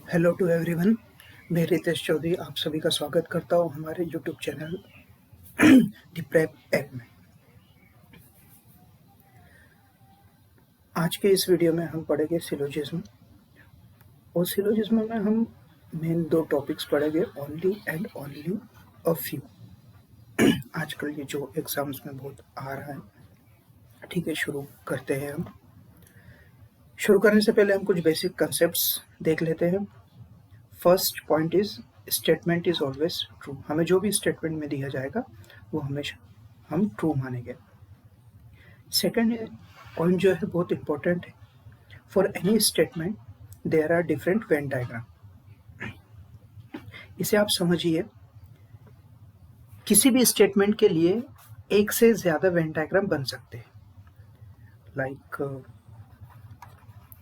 Hello to everyone. मैं रितेश चौधरी आप सभी का स्वागत करता हूँ हमारे YouTube channel the prep app में। आज के इस वीडियो में हम पढ़ेंगे सिलोजिज्म, और सिलोजिज्म में हम मेन दो टॉपिक्स पढ़ेंगे, only and only a few. आजकल ये जो एग्जाम्स में बहुत आ रहा है, ठीक है, शुरू करते हैं हम। शुरू करने से पहले हम कुछ बेसिक कंसेप्ट्स देख लेते हैं। First point is statement is always true. हमें जो भी स्टेटमेंट में दिया जाएगा वो हमेशा हम ट्रू मानेंगे। सेकंड पॉइंट जो है बहुत इंपॉर्टेंट है, for any statement there are different Venn diagram. इसे आप समझिए, किसी भी स्टेटमेंट के लिए एक से ज्यादा वेन डायग्राम बन सकते हैं, like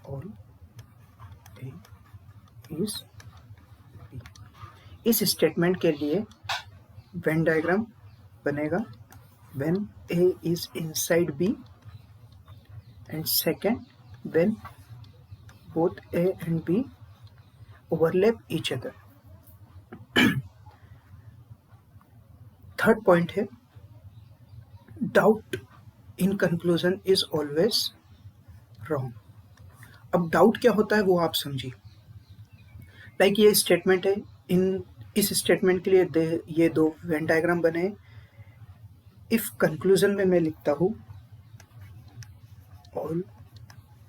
all A is B. इस स्टेटमेंट के लिए वेन डायग्राम बनेगा when A is inside B, and second when both A and B overlap each other. Third point है doubt in conclusion is always wrong. अब doubt क्या होता है वो आप समझिए। लाइक ये स्टेटमेंट है, इस स्टेटमेंट के लिए ये दो वेन डायग्राम बने। इफ कंक्लूजन में मैं लिखता हूं ऑल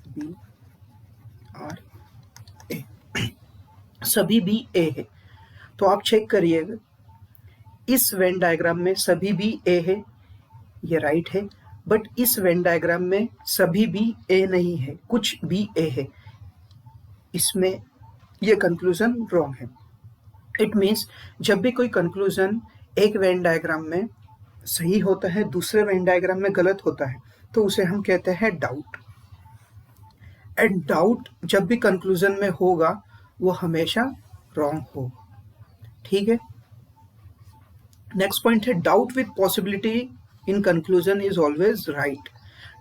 बी आर ए, सभी बी ए है, तो आप चेक करिएगा इस वेन डायग्राम में सभी बी ए है, ये राइट है, बट इस वेन डायग्राम में सभी बी ए नहीं है, कुछ बी ए है, इसमें ये कंक्लूजन रॉन्ग है। इट मीन्स जब भी कोई कंक्लूजन एक वेन डायग्राम में सही होता है, दूसरे वेन डायग्राम में गलत होता है, तो उसे हम कहते हैं डाउट। एंड डाउट जब भी कंक्लूजन में होगा वो हमेशा रॉन्ग होगा, ठीक है। नेक्स्ट पॉइंट है doubt with possibility in conclusion is always right.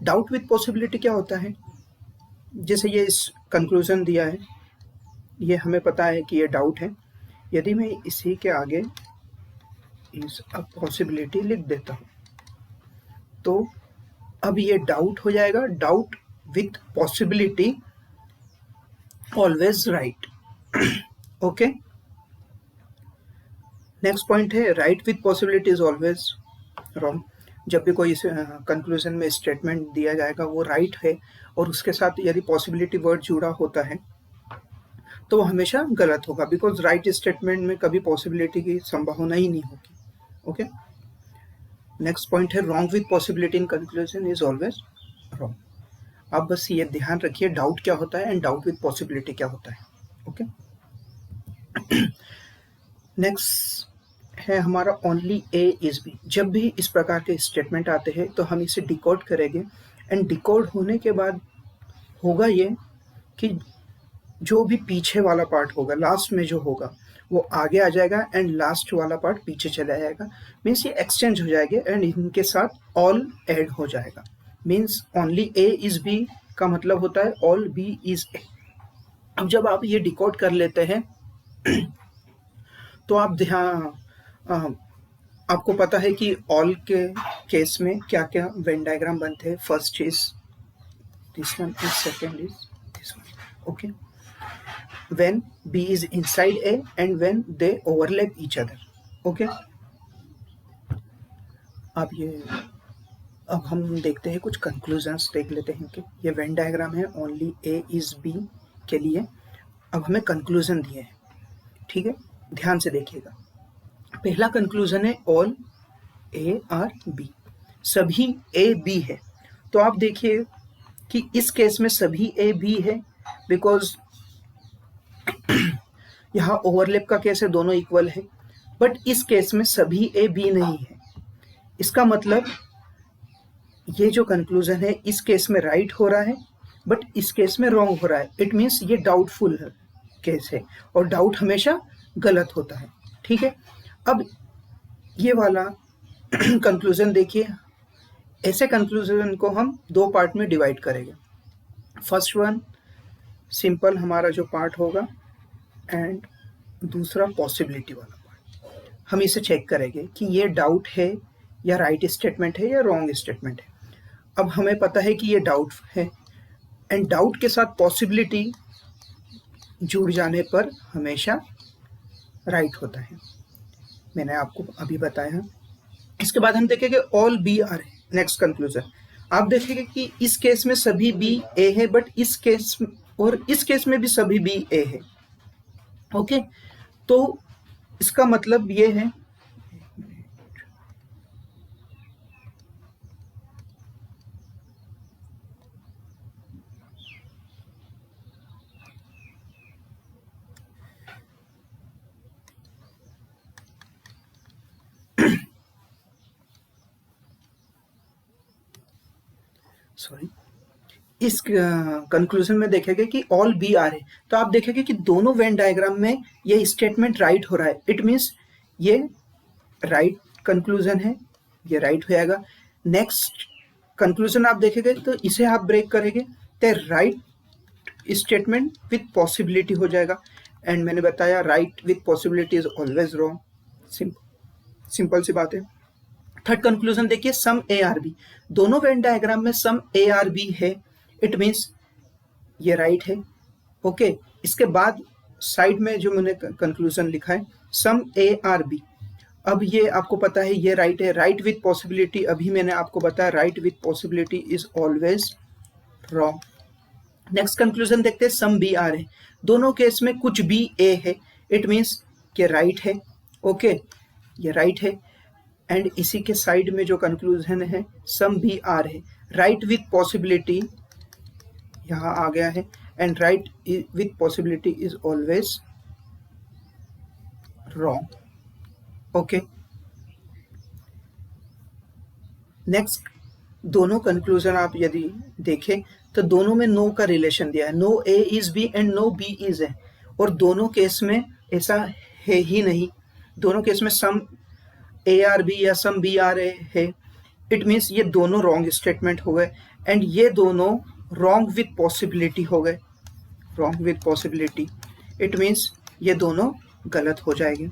Doubt with possibility क्या होता है? जैसे ये इस कंक्लूजन दिया है, ये हमें पता है कि ये डाउट है, यदि मैं इसी के आगे इज अ पॉसिबिलिटी लिख देता हूं तो अब ये डाउट हो जाएगा, doubt with possibility always right. Okay, next point है right with possibility is always wrong. जब भी कोई कंक्लूजन में स्टेटमेंट दिया जाएगा वो राइट है, और उसके साथ यदि पॉसिबिलिटी वर्ड जुड़ा होता है तो वो हमेशा गलत होगा, बिकॉज राइट स्टेटमेंट में कभी पॉसिबिलिटी की संभावना ही नहीं होगी। ओके, नेक्स्ट पॉइंट है wrong with possibility in conclusion is always wrong. आप बस ये ध्यान रखिए डाउट क्या होता है एंड डाउट विथ पॉसिबिलिटी क्या होता है। ओके, नेक्स्ट है हमारा ओनली ए इज बी। जब भी इस प्रकार के स्टेटमेंट आते हैं तो हम इसे डिकोड करेंगे, एंड डिकोड होने के बाद होगा ये कि जो भी पीछे वाला पार्ट होगा, लास्ट में जो होगा वो आगे आ जाएगा, एंड लास्ट वाला पार्ट पीछे चला जाएगा। मीन्स ये एक्सचेंज हो जाएंगे एंड इनके साथ ऑल ऐड हो जाएगा। Means only A is B का मतलब होता है ऑल बी इज ए। अब जब आप ये डिकोड कर लेते हैं तो आप ध्यान आपको पता है कि ऑल के केस में क्या क्या वेन डायग्राम बनते हैं। First is this one, is second is this one. Okay, when B is inside A and when they overlap each other. Okay, अब हम देखते हैं कुछ कंक्लूजन्स देख लेते हैं कि ये वेन डायग्राम है ओनली A is B के लिए। अब हमें कंक्लूजन दिए हैं, ठीक है, ध्यान से देखिएगा। पहला कंक्लूजन है ऑल A आर B, सभी A B है। तो आप देखिए कि इस केस में सभी A B है, बिकॉज यहाँ ओवरलैप का केस है, दोनों इक्वल है, बट इस केस में सभी ए बी नहीं है। इसका मतलब ये जो कंक्लूजन है इस केस में राइट हो रहा है, बट इस केस में रॉन्ग हो रहा है। इट मीन्स ये डाउटफुल केस है, और डाउट हमेशा गलत होता है, ठीक है। अब ये वाला कंक्लूजन देखिए, ऐसे कंक्लूजन को हम दो पार्ट में डिवाइड करेंगे। फर्स्ट वन सिंपल हमारा जो पार्ट होगा एंड दूसरा पॉसिबिलिटी वाला पार्ट। हम इसे चेक करेंगे कि ये डाउट है या राइट स्टेटमेंट है या रॉन्ग स्टेटमेंट है। अब हमें पता है कि ये डाउट है, एंड डाउट के साथ पॉसिबिलिटी जुड़ जाने पर हमेशा राइट होता है, मैंने आपको अभी बताया। इसके बाद हम देखेंगे ऑल बी आर है। नेक्स्ट कंक्लूजन आप देखेंगे कि इस केस में सभी बी ए है, बट इस केस और इस केस में भी सभी बी ए है। ओके, तो इसका मतलब ये है सॉरी, इस कंक्लूजन में देखेंगे कि ऑल बी आर है, तो आप देखेंगे कि दोनों वेन डायग्राम में ये स्टेटमेंट राइट हो रहा है। इट मीन्स ये राइट कंक्लूजन है, ये राइट हो जाएगा। नेक्स्ट कंक्लूजन आप देखेंगे तो इसे आप ब्रेक करेंगे तो राइट स्टेटमेंट विथ पॉसिबिलिटी हो जाएगा। एंड मैंने बताया right with possibility is always wrong, simple सी बात है। थर्ड कंक्लूजन देखिए, सम ए आर बी, दोनों वेन डायग्राम में सम ए आर बी है, इट मीन्स ये राइट है। ओके, इसके बाद साइड में जो मैंने कंक्लूजन लिखा है सम ए आर बी, अब ये आपको पता है ये राइट है। राइट विथ पॉसिबिलिटी अभी मैंने आपको बताया right with possibility is always wrong. Next conclusion देखते हैं, सम बी आर है, दोनों केस में कुछ बी ए है, इट मीन्स ये राइट है। ओके, ये राइट है। एंड इसी के साइड में जो कंक्लूजन है सम बी आर है, राइट विथ पॉसिबिलिटी यहाँ आ गया है, and right with possibility is always wrong. Okay, next दोनों कंक्लूजन आप यदि देखें तो दोनों में नो का रिलेशन दिया है, no A is B and no B is A, और दोनों केस में ऐसा है ही नहीं। दोनों केस में सम ए आर बी या सम बी आर ए है, इट मीन्स ये दोनों रॉन्ग स्टेटमेंट हो गए, एंड ये दोनों रॉन्ग विथ पॉसिबिलिटी हो गए, wrong with possibility, it means ये दोनों गलत हो जाएंगे।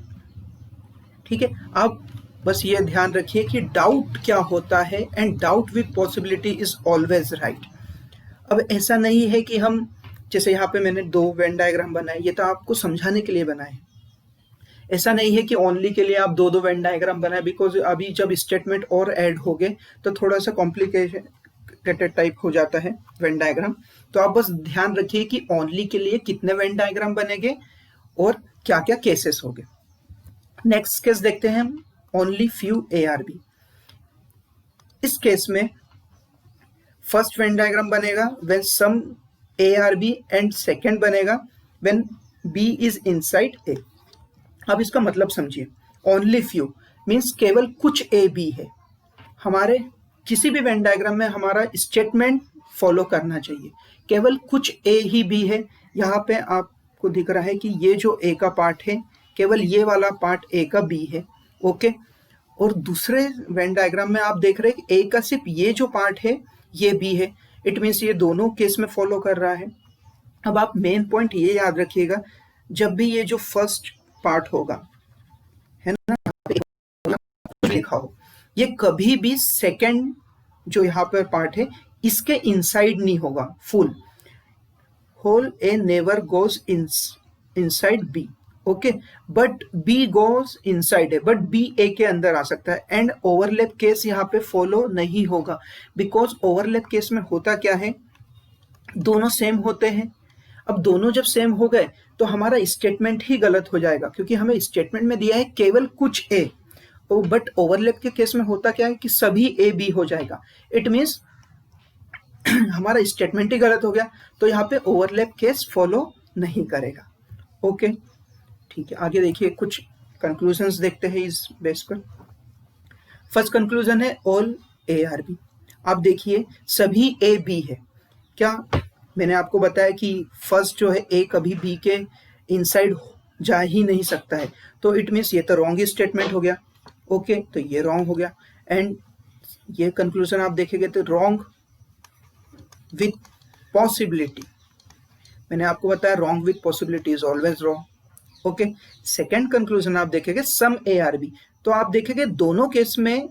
ठीक है, आप बस ये ध्यान रखिए कि डाउट क्या होता है, and doubt with possibility is always right. अब ऐसा नहीं है कि हम, जैसे यहाँ पे मैंने दो वेन डायग्राम बनाए, ये तो आपको समझाने के लिए बनाए, ऐसा नहीं है कि ओनली के लिए आप दो दो वेन डायग्राम बनाए, बिकॉज अभी जब स्टेटमेंट और ऐड हो गए तो थोड़ा सा कॉम्प्लिकेटेड टाइप हो जाता है वेन डायग्राम। तो आप बस ध्यान रखिए कि ओनली के लिए कितने वेन डायग्राम बनेंगे और क्या क्या केसेस होंगे। नेक्स्ट केस देखते हैं हम, only few A are B. इस केस में फर्स्ट वेन डायग्राम बनेगा when some A are B, and second बनेगा when B is inside A. अब इसका मतलब समझिए, ओनली फ्यू मीन्स केवल कुछ ए बी है। हमारे किसी भी वेन डायग्राम में हमारा स्टेटमेंट फॉलो करना चाहिए, केवल कुछ ए ही बी है। यहाँ पे आपको दिख रहा है कि ये जो ए का पार्ट है, केवल ये वाला पार्ट ए का बी है। ओके, और दूसरे वेन डायग्राम में आप देख रहे हैं कि ए का सिर्फ ये जो पार्ट है ये बी है, इट मीन्स ये दोनों केस में फॉलो कर रहा है। अब आप मेन पॉइंट ये याद रखिएगा, जब भी ये जो फर्स्ट पार्ट होगा, है ना, लिखा हो, ये कभी भी सेकंड जो यहाँ पर पार्ट है इसके इनसाइड नहीं होगा। Full whole A never goes inside B. Okay, but B goes inside है, बट बी ए के अंदर आ सकता है। एंड ओवरलैप केस यहाँ पे फॉलो नहीं होगा, बिकॉज ओवरलैप केस में होता क्या है, दोनों सेम होते हैं। अब दोनों जब सेम हो गए तो हमारा स्टेटमेंट ही गलत हो जाएगा, क्योंकि हमें स्टेटमेंट में दिया है केवल कुछ ए, बट ओवरलैप के केस में होता क्या है कि सभी ए बी हो जाएगा। इट मीन्स हमारा स्टेटमेंट ही गलत हो गया, तो यहाँ पे ओवरलैप केस फॉलो नहीं करेगा। ओके, ठीक है, आगे देखिए कुछ कंक्लूजन्स देखते हैं इस बेस पर। फर्स्ट कंक्लूजन है ऑल ए आर बी। आप देखिए सभी ए बी है। क्या मैंने आपको बताया कि फर्स्ट जो है ए कभी बी के इनसाइड जा ही नहीं सकता है, तो इट मीन्स ये तो रॉन्ग स्टेटमेंट हो गया। ओके, तो ये रॉन्ग हो गया। एंड ये कंक्लूजन आप देखेंगे तो रॉन्ग विथ पॉसिबिलिटी, मैंने आपको बताया wrong with possibility is always wrong. Okay, second conclusion आप देखेंगे सम ए आर बी, तो आप देखेंगे दोनों केस में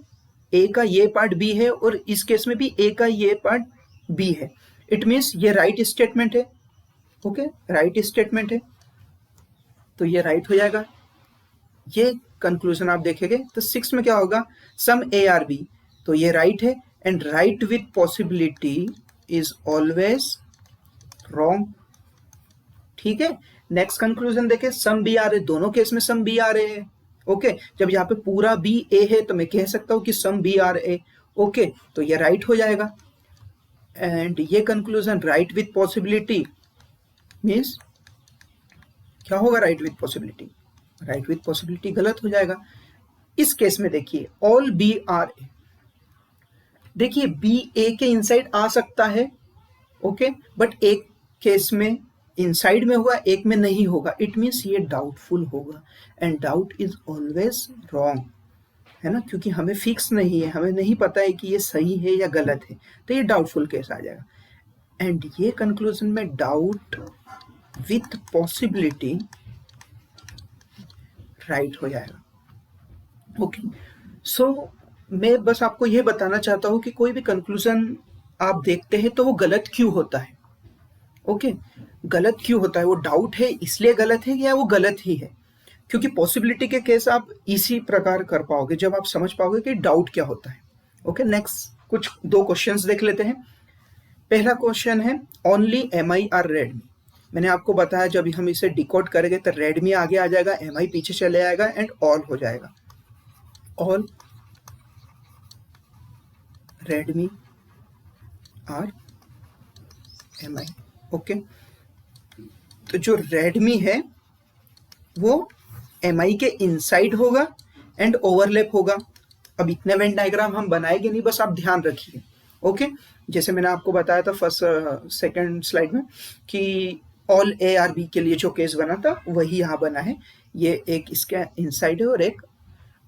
ए का ये पार्ट बी है और इस केस में भी ए का ये पार्ट बी है। इट मीन्स ये राइट स्टेटमेंट है। ओके, राइट स्टेटमेंट है, तो ये राइट हो जाएगा। ये कंक्लूजन आप देखेंगे तो 6 में क्या होगा, सम ए आर बी, तो ये राइट है and right with possibility is always wrong. ठीक है, नेक्स्ट कंक्लूजन देखें, सम बी आ रहे, दोनों केस में सम बी आ रहे हैं। ओके, जब यहाँ पे पूरा बी ए है तो मैं कह सकता हूं कि some B are A. Okay, तो ये राइट हो जाएगा। एंड ये conclusion right with possibility means क्या होगा, right with possibility, right with possibility गलत हो जाएगा। इस केस में देखिए ऑल बी आर ए, देखिए बी ए के इनसाइड आ सकता है। ओके, बट एक केस में इनसाइड में होगा, एक में नहीं होगा। इट मीन्स ये डाउटफुल होगा and doubt is always wrong, है ना, क्योंकि हमें फिक्स नहीं है, हमें नहीं पता है कि ये सही है या गलत है, तो ये डाउटफुल केस आ जाएगा। एंड ये कंक्लूजन में डाउट विथ पॉसिबिलिटी राइट हो जाएगा। ओके, सो मैं बस आपको ये बताना चाहता हूं कि कोई भी कंक्लूजन आप देखते हैं तो वो गलत क्यों होता है। ओके, गलत क्यों होता है, वो डाउट है इसलिए गलत है या वो गलत ही है, क्योंकि पॉसिबिलिटी के केस आप इसी प्रकार कर पाओगे जब आप समझ पाओगे कि डाउट क्या होता है। ओके, नेक्स्ट कुछ 2 क्वेश्चंस देख लेते हैं। पहला क्वेश्चन है only M I are Redmi. मैंने आपको बताया जब हम इसे डिकोड करेंगे तो रेडमी आगे आ जाएगा, एम आई पीछे चले आएगा एंड ऑल हो जाएगा। ऑल रेडमी आर एम आई। ओके, तो जो रेडमी है वो एम आई के इनसाइड होगा एंड ओवरलैप होगा। अब इतने वेन डायग्राम हम बनाएंगे नहीं, बस आप ध्यान रखिए। ओके, जैसे मैंने आपको बताया था फर्स्ट सेकंड स्लाइड में कि ऑल ए आर बी के लिए जो केस बना था वही यहाँ बना है। ये एक इसके इनसाइड है और एक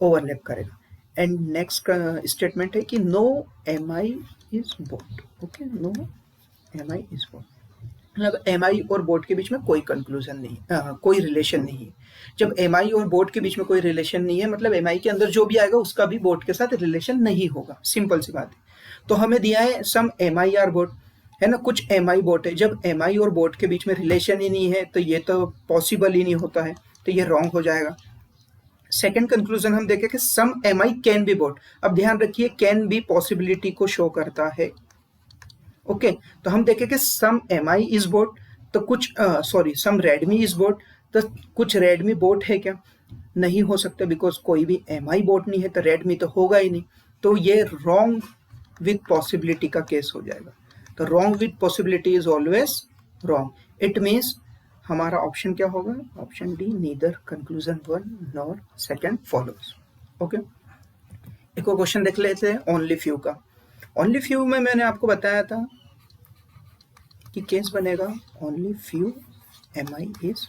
ओवरलैप करेगा। एंड नेक्स्ट स्टेटमेंट है कि no M I is boat. ओके, no M I is boat, मतलब एम आई और बोट के बीच में कोई कंक्लूजन नहीं, कोई रिलेशन नहीं है। जब एम आई और बोट के बीच में कोई रिलेशन नहीं है, मतलब एम आई के अंदर जो भी आएगा उसका भी बोट के साथ रिलेशन नहीं होगा। सिंपल सी बात है। तो हमें दिया है सम एम आई आर बोट, है ना, कुछ एम आई बोट है। जब एम आई और बोट के बीच में रिलेशन ही नहीं है तो ये तो पॉसिबल ही नहीं होता है, तो ये रॉन्ग हो जाएगा। सेकेंड कंक्लूजन हम देखें कि some M I can be boat. अब ध्यान रखिए कैन बी पॉसिबिलिटी को शो करता है। ओके, तो हम देखें कि some M I is boat, तो कुछ सम रेडमी इज बोट, तो कुछ रेडमी बोट है क्या, नहीं हो सकता, बिकॉज कोई भी एम आई बोट नहीं है तो रेडमी तो होगा ही नहीं। तो ये रॉन्ग विथ पॉसिबिलिटी का केस हो जाएगा। तो wrong with possibility is always wrong. It means हमारा ऑप्शन क्या होगा, option D, neither conclusion 1 nor second follows. Okay, एक और क्वेश्चन देख लेते हैं ओनली फ्यू का। ओनली फ्यू में मैंने आपको बताया था कि केस बनेगा only few M I is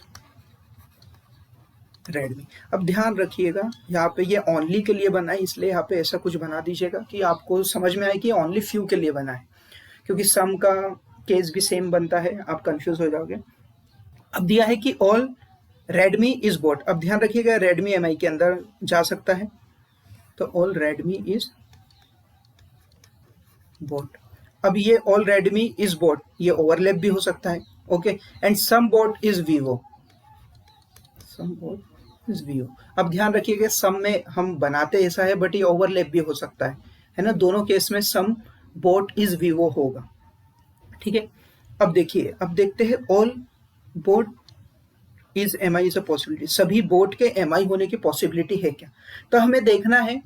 Redmi. अब ध्यान रखिएगा यहाँ पे ये ओनली के लिए बना है, इसलिए यहाँ पे ऐसा कुछ बना दीजिएगा कि आपको समझ में आए कि ओनली फ्यू के लिए बना है, क्योंकि सम का केस भी सेम बनता है, आप कंफ्यूज हो जाओगे। अब दिया है कि ऑल रेडमी इज बोट। अब ध्यान रखिएगा रेडमी एम आई के अंदर जा सकता है, तो ऑल रेडमी इज बोट। अब ये ऑल रेडमी इज बोट, ये ओवरलैप भी हो सकता है। Okay, and some boat is Vivo, some boat is Vivo. अब ध्यान रखिएगा सम में हम बनाते ऐसा है बट ये ओवरलैप भी हो सकता है ना, दोनों केस में सम बोट इज वीवो होगा। ठीक है, अब देखिए, अब देखते हैं all boat is M I is a possibility, सभी बोट के एम आई होने की पॉसिबिलिटी है क्या। तो हमें देखना है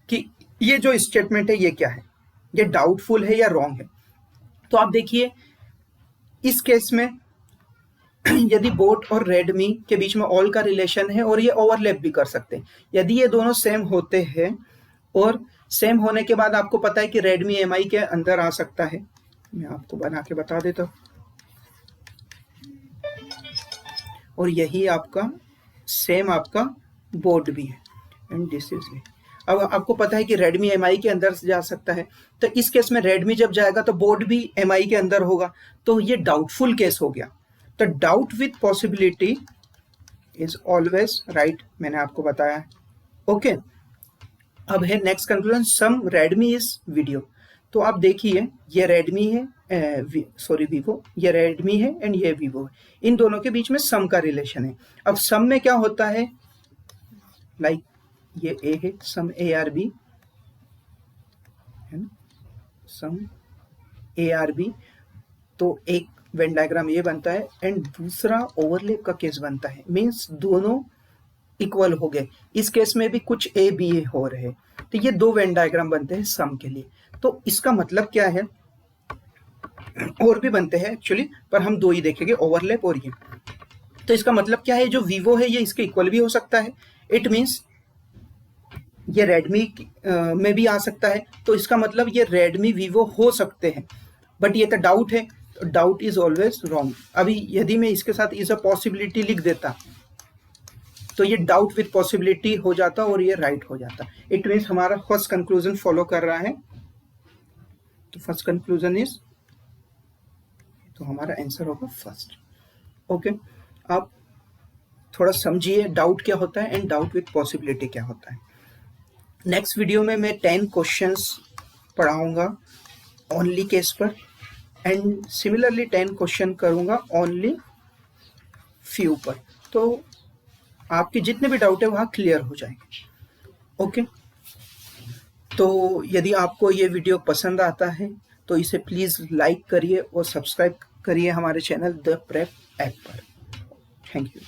कि ये जो स्टेटमेंट है ये क्या है, ये डाउटफुल है या रॉन्ग है। तो आप देखिए इस केस में यदि बोट और रेडमी के बीच में ऑल का रिलेशन है और ये ओवरलैप भी कर सकते हैं, यदि ये दोनों सेम होते हैं और सेम होने के बाद आपको पता है कि रेडमी एम आई के अंदर आ सकता है, मैं आपको बना के बता देता हूँ, और यही आपका सेम आपका बोट भी है एंड दिस इज इट। अब आपको पता है कि रेडमी एम आई के अंदर जा सकता है, तो इस केस में रेडमी जब जाएगा तो बोट भी एम आई के अंदर होगा, तो ये डाउटफुल केस हो गया। तो doubt with possibility is always right, मैंने आपको बताया है। ओके, अब है next conclusion, some Redmi is video. तो आप देखिए ये रेडमी है, वीवो, ये रेडमी है एंड ये वीवो है, इन दोनों के बीच में सम का रिलेशन है। अब सम में क्या होता है, लाइक ये ए है, सम ए आर बी है ना, सम ए आर बी, तो एक वेन डायग्राम ये बनता है एंड दूसरा ओवरलैप का केस बनता है, मीन्स दोनों इक्वल हो गए। इस केस में भी कुछ ए बी हो रहे, तो ये दो वेन डायग्राम बनते हैं सम के लिए। तो इसका मतलब क्या है, और भी बनते हैं एक्चुअली, पर हम दो ही देखेंगे, ओवरलैप और ये। तो इसका मतलब क्या है, जो वीवो है ये इसके इक्वल भी हो सकता है, इट मीन्स ये रेडमी में भी आ सकता है, तो इसका मतलब ये रेडमी वीवो हो सकते हैं, बट ये तो डाउट है, डाउट इज ऑलवेज रॉन्ग। अभी यदि मैं इसके साथ इज अ पॉसिबिलिटी लिख देता तो ये डाउट विथ पॉसिबिलिटी हो जाता और ये राइट हो जाता। इट मीन्स हमारा फर्स्ट कंक्लूजन फॉलो कर रहा है, तो फर्स्ट कंक्लूजन इज, तो हमारा आंसर होगा फर्स्ट। ओके, आप थोड़ा समझिए डाउट क्या होता है एंड डाउट विथ पॉसिबिलिटी क्या होता है। नेक्स्ट वीडियो में मैं 10 क्वेश्चंस पढ़ाऊंगा ओनली केस पर, एंड सिमिलरली 10 क्वेश्चन करूंगा ओनली फ्यू पर, तो आपके जितने भी डाउट है वहाँ क्लियर हो जाएंगे। ओके, तो यदि आपको ये वीडियो पसंद आता है तो इसे प्लीज़ लाइक करिए और सब्सक्राइब करिए हमारे चैनल द प्रेप ऐप पर। Thank you.